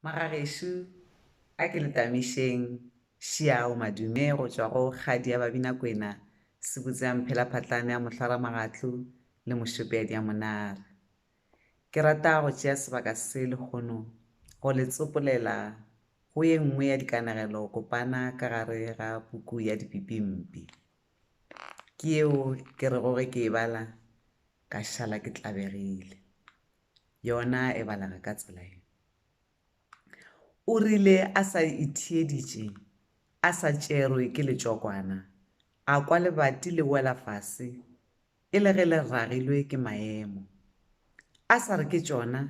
Magagesho a ke letamišeng šiao madume go tšwa go kgadi ya babinakwena se butsang phelaphatlane ya mohlwara magatlo le mošopedi ya monara. Ke rata go tšea sebaka se lekgono go le tsopolela go ye nngwe ya dikanegelo kopana ka gare ga puku ya Dipipimpi. Ke yeo ke re gore ke e bala ka šala ke tlabegile. Yona e balaga ka tsela e. O rile a sa ithieditše, a sa tšerwe ke letšokwana, a kwa lebati le wela fase e le ge le ragilwe ke maemo. A sa re ke tšona,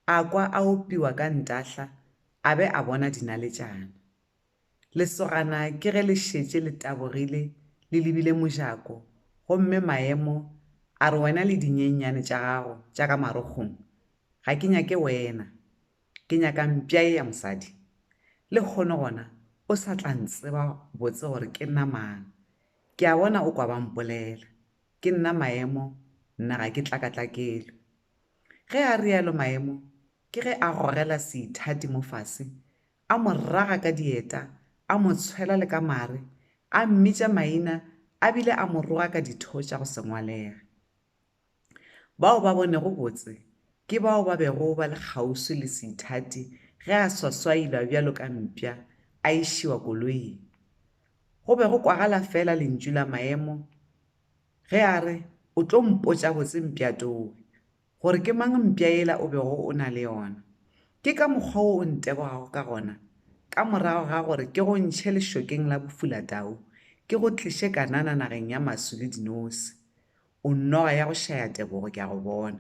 a kwa a opiwa ka ntahla, a be a bona dinaletšana. Lesogana ke ge le šetše le tabogile le lebile mojako, gomme maemo a re wena le dinyenyane tša gago tša ka marokgong, ga ke nyake wena, ke nyaka mpša ya mosadi. Le kgono gona o sa tla ntseba botse gore ke nna mang. Ke a bona o kwa ba mpolela, ke nna maemo, nna ga ke tlakatlakelwe. Ge a rialo maemo, ke ge a gogela seithati mo fase, a mo raga ka dieta, a mo tshwela le ka mare, a mmitša maina, a bile a mo roga ka ditho tša go se ngwalega. Bao ba bonego botse ke bao ba bego ba le kgauswi le seithati ge a swaswailwa bjalo ka mpša a išiwa koloing. Go be go kwagala fela lentšu la maemo ge a re o tlo mpotša botse mpšatoo gore ke mang mpša ela o bego o na le yona. Ke ka mokgwa o ntebogago ka gona, ka morago ga gore ke go ntšhe lešokeng la bofulatau, ke go tliše kanana nageng ya masu le dinosi. O noga ya go šaya tebogo ke a go bona.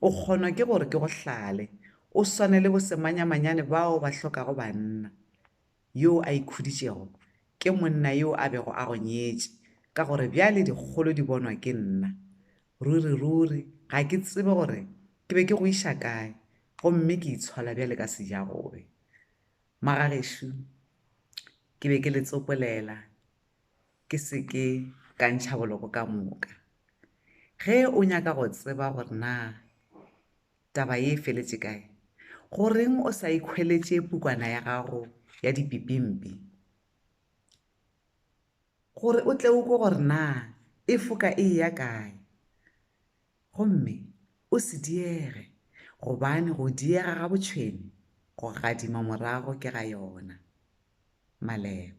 O kgonwa ke gore ke go hlale, o swane le bosemanyamanyane bao ba hlokago banna. Yo a ikhuditšego ke monna yo a bego a go nyetše, ka gore bjale dikgolo di bonwa ke nna. Ruri ga ke tsebe gore ke be ke go iša kae, gomme ke itshola bjale ka sejagobe. Magagesho ke be ke le tsopolela, ke se ke ka ntšha boloko ka moka. Ge o nyaka go tseba gore na taba ye feletše kae, goreng o sa ikhweletše pukwana ya gago ya Dipipimpi, gore o tle o kwe gore na e foka e ya kae. Gomme o se diege, gobane go diega ga botšhwene go gadima morago ke ga yona. Maleba.